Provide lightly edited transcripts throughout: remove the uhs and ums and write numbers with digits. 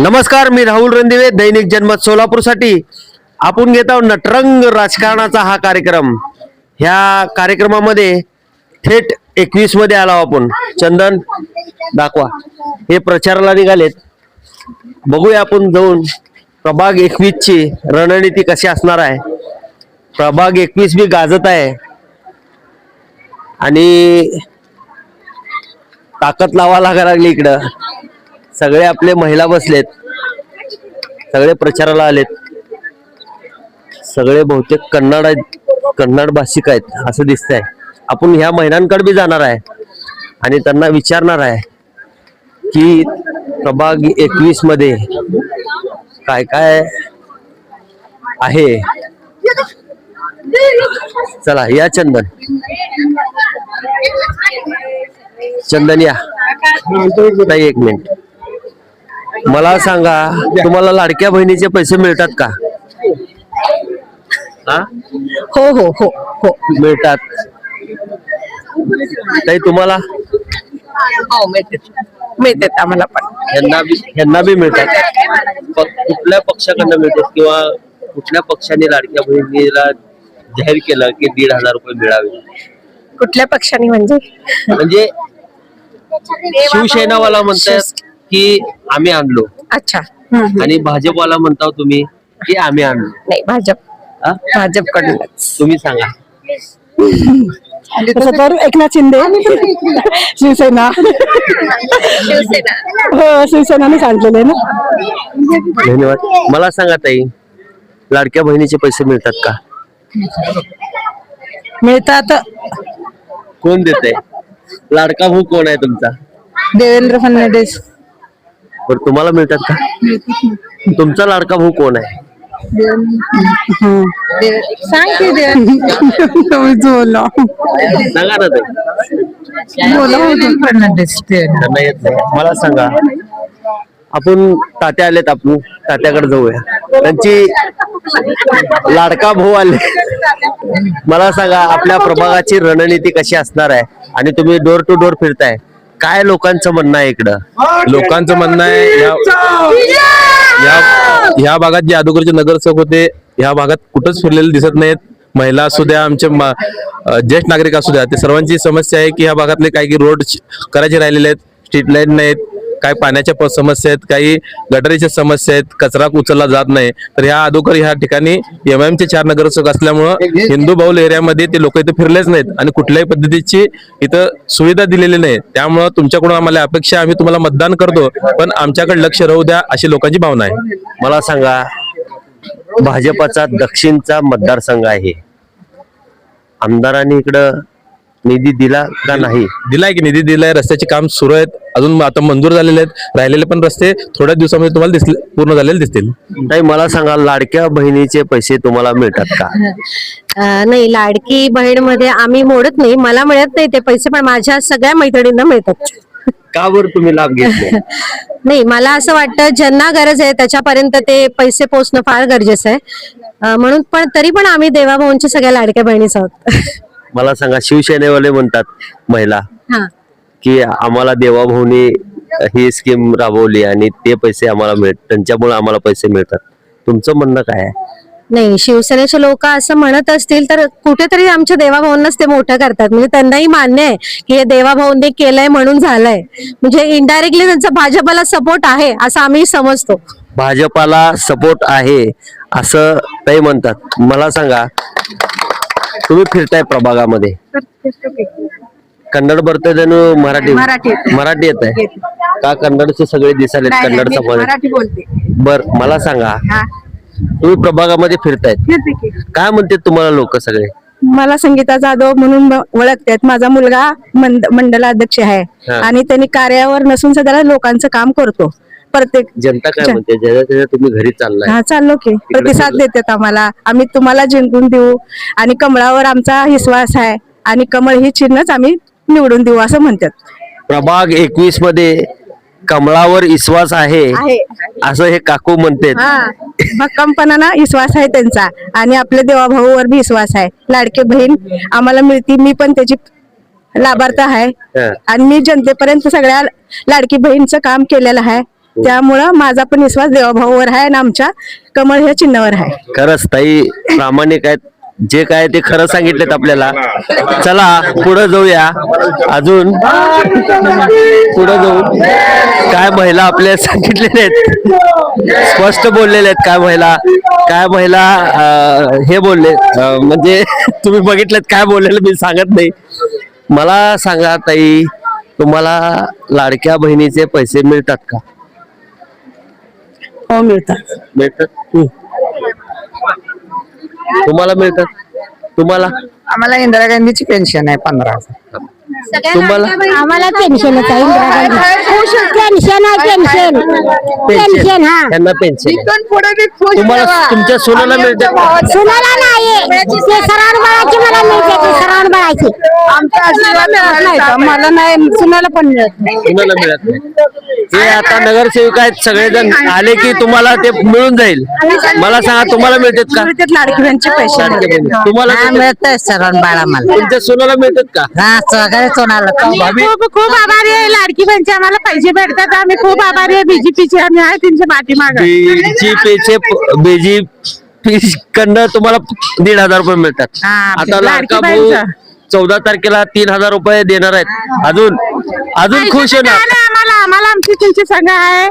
नमस्कार, मी राहुल रणदिवे, दैनिक जनमत सोलापूरसाठी आपण घेत आहोत नटरंग राजकारणाचा हा कार्यक्रम। ह्या कार्यक्रमामध्ये थेट 21 मध्ये आलो आपण। चंदन दाखवा, हे प्रचाराला निघालेत। बघूया आपण जाऊन प्रभाग 21 ची रणनीती कशी असणार आहे। प्रभाग 21 बी गाजत आहे आणि ताकद लावा लागा लागली इकडं। सगळे आपले महिला बसलेत, सगळे प्रचाराला आलेत, सगळे बहुतेक कन्नड आहेत, कन्नड भाषिक आहेत असं दिसतंय। आपण ह्या महिलांकडे बी जाणार आहे आणि त्यांना विचारणार आहे की प्रभाग 21 मध्ये काय काय आहे। चला या चंदन, चंदन या ताई, एक मिनिट मला सांगा, तुम्हाला लाडक्या बहिणीचे पैसे मिळतात का? हा, हो हो हो हो मिळतात। ताई तुम्हाला? हो मिळतात आम्हाला पण। यांना बी मिळतात। कुठल्या पक्षाकडनं मिळतात किंवा कुठल्या पक्षाने लाडक्या बहिणीला जाहीर केलं की 1,500 रुपये मिळावे? कुठल्या पक्षाने म्हणजे शिवसेनावाला म्हणतात की आम्ही आणलो, अच्छा। आणि भाजपवाला म्हणता तुम्ही की आम्ही आणलो। नाही, भाजपकडूनच। तुम्ही सांगा। तसं तर एकनाथ शिंदे, शिवसेना हो, शिवसेनाने सांगितलेलं आहे ना। धन्यवाद। मला सांगा ताई, लाडक्या बहिणीचे पैसे मिळतात का? मिळतात। कोण देत आहे? लाडका भाऊ कोण आहे तुमचा? देवेंद्र फडणवीस। बरं, तुम्हाला मिळतात का? तुमचा लाडका भाऊ कोण आहे? सांगा ना ताई। त्यांना येत नाही। मला सांगा, आपण तात्या आलेत, आपण तात्याकडे जाऊया। त्यांची लाडका भाऊ आले। मला सांगा, आपल्या प्रभागाची रणनीती कशी असणार आहे आणि तुम्ही डोर टू डोर फिरताय, काय लोकांचं म्हणणं आहे इकडं? लोकांचं म्हणणं आहे ह्या भागात जे अगोदरचे नगरसेवक होते, ह्या भागात कुठंच फिरलेले दिसत नाहीत। महिला असू द्या, आमचे ज्येष्ठ नागरिक असू द्या, ते सर्वांची समस्या आहे की ह्या भागातले काही रोड करायचे राहिलेले आहेत, स्ट्रीट लाईट नाहीत, काही पाण्याच्या समस्या आहेत, काही गटारीच्या समस्या आहेत, कचरा उचलला जात नाही। तर ह्या अगोदर ह्या ठिकाणी MIM चे 4 नगरसेवक असल्यामुळं हिंदू बहुल एरियामध्ये ते लोक इथे फिरलेच नाहीत आणि कुठल्याही पद्धतीची इथं सुविधा दिलेली नाही। त्यामुळं तुमच्याकडून आम्हाला अपेक्षा, आम्ही तुम्हाला मतदान करतो, पण आमच्याकडे लक्ष राहू द्या अशी लोकांची भावना आहे। मला सांगा, भाजपाचा दक्षिणचा मतदारसंघ आहे, आमदारांनी इकडं निधी दिला का नाही? दिलाय की निधी दिलाय, रस्त्याचे काम सुरू आहेत, अजून आता मंजूर झालेले आहेत, राहिलेले पण रस्ते थोड्या दिवसामध्ये तुम्हाला पूर्ण झालेले दिसतील। ताई मला सांगा, लाडक्या बहिणीचे पैसे तुम्हाला मिळतात का? नाही, लाडकी बहीण मध्ये आम्ही मोडत नाही, मला मिळत नाही ते पैसे, पण माझ्या सगळ्या मैत्रिणींना मिळतात। का बरं तुम्ही लाभ घेतले? नाही, मला असं वाटतं ज्यांना गरज आहे त्याच्यापर्यंत ते पैसे पोहोचणं फार गरजेचं आहे, म्हणून पण तरी पण आम्ही देवाभाऊंच्या सगळ्या लाडक्या बहिणीच आहोत। मला सांगा, शिवसेनेवाले म्हणतात महिला की आम्हाला देवाभाऊनी ही स्कीम राबवली आणि ते पैसे आम्हाला त्यांच्यामुळे आम्हाला पैसे मिळतात, तुमचं म्हणणं काय आहे? नाही, शिवसेनेचे लोक असं म्हणत असतील तर कुठेतरी आमच्या देवाभाऊंनाच ते मोठं करतात, म्हणजे त्यांनाही मान्य आहे की हे देवाभाऊंनी केलंय म्हणून झालंय, म्हणजे इनडायरेक्टली त्यांचा भाजपाला सपोर्ट आहे असं आम्ही समजतो। भाजपाला सपोर्ट आहे असं ताई म्हणतात। मला सांगा, तुम्ही फिरताय प्रभागामध्ये, कन्नड बरतय मराठी येत आहे का? कन्नडचे सगळे दिसाले कन्नड समाज। बर, मला सांगा, तुम्ही प्रभागामध्ये फिरतायत, काय म्हणते तुम्हाला लोक सगळे? मला संगीता जाधव म्हणून ओळखतात, माझा मुलगा मंडल अध्यक्ष आहे आणि त्यांनी कार्यावर नसून सध्या लोकांचं काम करतो। प्रत्येक जनता काय म्हणते, ज्याच्या तुम्ही घरी चाललाय? चाललो की प्रतिसाद देतात आम्हाला, आम्ही तुम्हाला जिंकून देऊ आणि कमळावर आमचा विश्वास आहे आणि कमळ ही चिन्हच आम्ही निवडून देऊ असं म्हणतात। प्रभाग 21 मध्ये कमळावर विश्वास आहे असं हे काकू म्हणते। भक्कमपणानं विश्वास आहे त्यांचा आणि आपल्या देवाभाऊवर भी विश्वास आहे। लाडकी बहीण आम्हाला मिळती, मी पण त्याची लाभार्थ आहे आणि मी जनतेपर्यंत सगळ्या लाडकी बहीणचं काम केलेलं आहे। त्यामुळं माझा पण विश्वास देवाभाऊवर आहे आणि आमच्या कमळ ह्या चिन्हावर आहे. खरंच ताई प्रामाणिक आहेत, जे काय ते खरं सांगितलेत आपल्याला. चला पुढे जाऊया, अजून पुढे जाऊ. काय महिला आपल्या सांगितलेले आहेत, स्पष्ट बोललेले आहेत. काय महिला हे बोलले, म्हणजे तुम्ही बघितलेत काय बोललेलं मी सांगत नाही. मला सांगा ताई, तुम्हाला लाडक्या बहिणीचे पैसे मिळतात का? हो मिळतात. मिळतात. तुम्हाला मिळतात? तुम्हाला? आम्हाला इंदिरा गांधीची पेन्शन आहे 15,000. तुम्हाला? आम्हाला पेन्शनच आहे, पेन्शन आहे, पेन्शन पेन्शन. हा, त्यांना पेन्शन. इथून पुढे बी खुश तुम्हाला राहा. तुमच्या सुनाला मिळते का? सुनाला नाही, ते सराव बाळाची मला मिळते, ते सराव बाळाची. आमचा आशीर्वाद नाही का? मला नाही, सुनाला पण मिळत नाही. सुनाला मिळत नाही. हे आता नगरसेवक आहेत सगळेजण आले की तुम्हाला ते मिळून जाईल. मला सांगा, तुम्हाला मिळतात का मिळतात लाडकी बहिणीचे पैसे. लाडक्या बहिणी? तुम्हाला मिळतात? मिळतंय सरण बाळा मला. तुमच्या सुनाला मिळतात का? सगळे सोनाला भाभी, खूप आभारी आहे लाडकी बहिणीचे, आम्हाला पैसे भेटतात. आम्ही खूप आभारी आहे. बीजेपीचे आम्ही आहे त्यांच्या पाठीमागे. बीजेपी कडनं तुम्हाला 1,500 रुपये मिळतात. हा, आता लाडकी लाडका भाऊ बहिणीचं. 14 तारखेला 3,000 रुपये देणार आहेत. अजून खुश होणार. आम्हाला आमची त्यांची संघ आहे,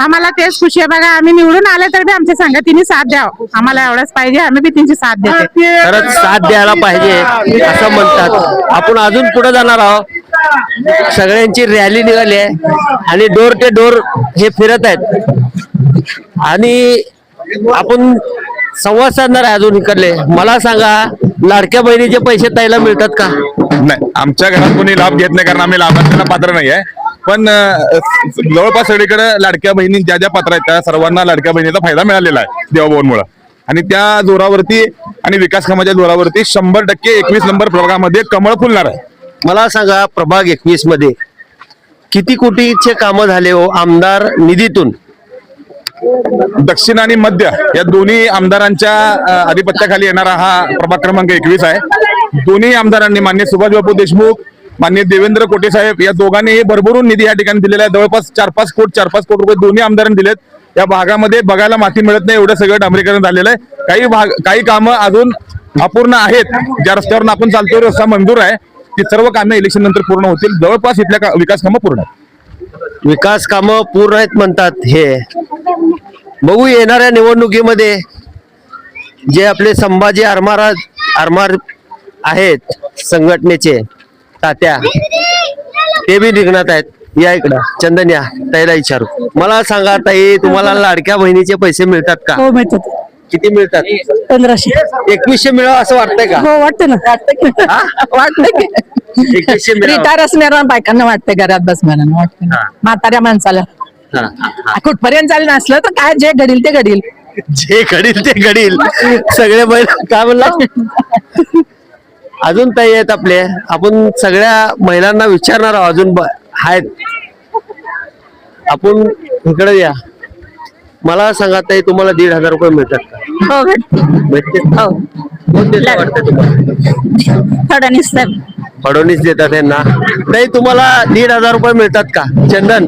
आम्हाला तेच खुशी आहे. बघा, आम्ही निवडून आले तर बी आमच्या संघ तिने साथ द्यावं. आम्हाला एवढंच पाहिजे, आम्ही बी त्यांची साथ देते. खरंच साथ द्यायला पाहिजे असं म्हणतात. आपण अजून पुढे जाणार आहोत. सगळ्यांची रॅली निघाली आहे आणि डोर ते डोर हे फिरत आहेत आणि आपण संवाद साधणार आहे अजून इकडले. मला सांगा, लाडक्या बहिणीचे पैसे ताईला मिळतात का? नाही, आमच्या घरात कोणी लाभ घेत नाही, कारण आम्ही लाभार्थ्यांना पात्र नाही आहे. पण जवळपास सगळीकडे लाडक्या बहिणी ज्या ज्या पात्र आहेत त्या सर्वांना लाडक्या बहिणीचा फायदा मिळालेला आहे देवाभाऊंमुळे. आणि त्या जोरावरती आणि विकास कामाच्या जोरावरती 100% 21 नंबर प्रभागामध्ये कमळ फुलणार आहे. मला सांगा, प्रभाग 21 मध्ये किती कोटीचे कामं झाले हो आमदार निधीतून? दक्षिण आणि मध्य या दोन्ही आमदारांच्या आधिपत्याखाली येणारा हा प्रभाग क्रमांक 21 आहे. दोन्ही आमदारांनी, माननीय सुभाष बापू देशमुख, माननीय देवेंद्र कोटे साहेब, या दोघांनीही भरभरून निधी या ठिकाणी दिलेला आहे. जवळपास 4-5 कोटी रुपये दोन्ही आमदारांनी दिलेत. या भागामध्ये बघायला माती मिळत नाही, एवढं सगळं डांबरीकरण झालेलं आहे. काही कामं अजून अपूर्ण आहेत. ज्या रस्त्यावरून आपण चालतोय रस्ता मंजूर आहे, ती सर्व कामे इलेक्शन नंतर पूर्ण होतील. जवळपास इथल्या विकास कामं पूर्ण आहेत. विकास कामं पूर्ण आहेत म्हणतात. हे बघू येणाऱ्या निवडणुकीमध्ये जे आपले संभाजी आरमार आहेत संघटनेचे तात्या, ते बी निघणार आहेत. या इकडं चंदन, या ताईला विचारू. मला सांगा ताई, तुम्हाला लाडक्या बहिणीचे पैसे मिळतात का? हो मिळतात. किती मिळतात? 1500. 2100 मिळावं असं वाटतंय का? हो वाटतं ना, वाटतं की 2100 मिळावं. रिटायर असणाऱ्या बायकांना वाटतं, घरात बसणाऱ्यांना वाटतं, म्हाताऱ्या माणसाला. कुठपर्यंत चाललं नसलं तर काय, जे घडील ते घडील. जे घडील ते घडील. सगळे बैल काय म्हणला. अजून ताई आहेत आपले, आपण सगळ्या महिलांना विचारणार आहोत. अजून आहेत. आपण इकडे या. मला सांगा ताई, तुम्हाला 1,500 रुपये मिळतात का? हो भेटते. कोण देतं वाटतं तुम्हाला? फडणवीस साहेब. फडणवीस देतात त्यांना. ताई, तुम्हाला 1,500 रुपये मिळतात का? चंदन,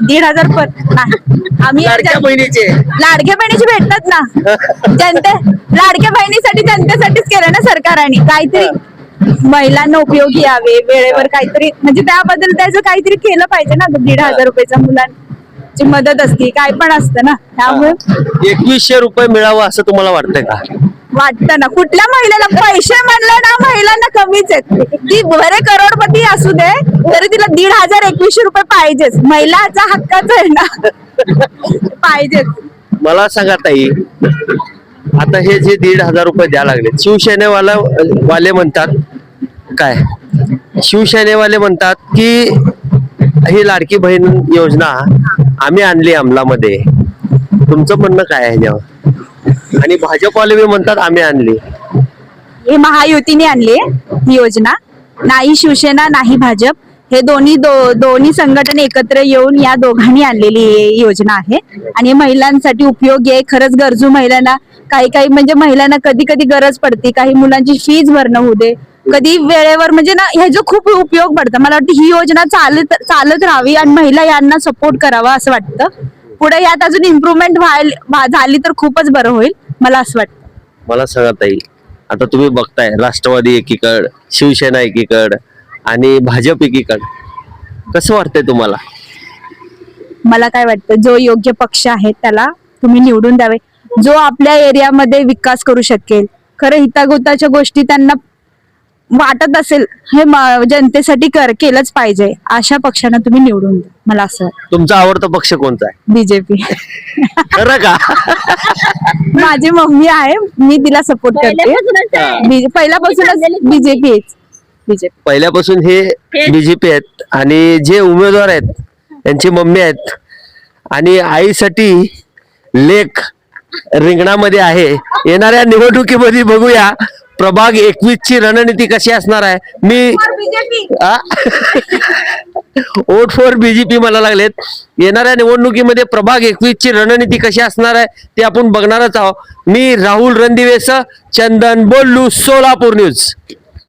1,500 आम्ही लाडक्या बहिणीचे. लाडक्या बहिणीची भेटतात ना. लाडक्या बहिणीसाठी जनतेसाठीच केलं ना सरकारने. काहीतरी महिलांना उपयोगी यावे, वेळेवर काहीतरी, म्हणजे त्याबद्दल त्याचं काहीतरी केलं पाहिजे ना. 1,500 रुपयाचा मुलांची मदत असते, काय पण असतं ना. त्यामुळे 2100 रुपये मिळावं असं तुम्हाला वाटतंय का? वाटतं ना. कुठल्या महिलेला पैसे म्हणलं ना, महिलांना कमीच आहेत. ती भरे करोडपती असू दे तरी तिला 1,500 2100 रुपये पाहिजेच. महिलाचा हक्काच आहे ना, पाहिजेच. मला सांगा ताई, आता हे जे 1,500 रुपये द्यायला लागले, शिवसेनेवाले म्हणतात काय? शिवसेनेवाले म्हणतात की ही लाडकी बहीण योजना आम्ही आणली अंमलामध्ये. तुमचं म्हणणं काय आहे ह्याच्यावर? आणि भाजपवाले बी म्हणतात आम्ही आणली. ही महायुतीने आणली ही योजना, नाही शिवसेना नाही भाजप. हे दोन्ही संघटना एकत्र येऊन या दोघांनी आणलेली योजना आहे आणि महिलांसाठी उपयोगी आहे. खरंच गरजू महिलांना, काही म्हणजे महिलांना कधी कधी गरज पडते, काही मुलांची फीज भरणं होऊ दे, कधी वेळेवर म्हणजे ना ह्याचा खूप उपयोग पडतं. मला वाटतं ही योजना चालत राहावी आणि महिला यांना सपोर्ट करावा असं वाटतं. पुढे यात अजून इम्प्रुव्हमेंट झाली तर खूपच बरं होईल मला असं वाटतं. मला सांगा ताई, आता तुम्ही बघताय राष्ट्रवादी एकीकड, शिवसेना एकीकड आणि भाजप एकीकड, कसं वाटतंय तुम्हाला? मला काय वाटतं जो योग्य पक्ष आहे त्याला तुम्ही निवडून द्यावे, जो आपल्या एरियामध्ये विकास करू शकेल. खरं हितागोताच्या गोष्टी त्यांना वाटत असेल हे जनतेसाठी केलंच पाहिजे, अशा पक्षांना तुम्ही निवडून द्या मला असं वाटतं. तुमचा आवडता पक्ष कोणता आहे? बीजेपी. खरं का? माझी मम्मी आहे, मी तिला सपोर्ट करते. पहिल्यापासूनच बीजेपी. पहिल्यापासून हे बीजेपी आहेत आणि जे उमेदवार आहेत त्यांची मम्मी आहेत आणि आईसाठी लेख रिंगणामध्ये आहे. येणाऱ्या निवडणुकीमध्ये बघूया प्रभाग 21 ची रणनीती कशी असणार आहे. मी वोट फॉर बीजेपी मला लागलेत. येणाऱ्या निवडणुकीमध्ये प्रभाग 21 ची रणनीती कशी असणार आहे ते आपण बघणारच आहोत. मी राहुल रणदिवेसह चंदन बोल्लू, सोलापूर न्यूज.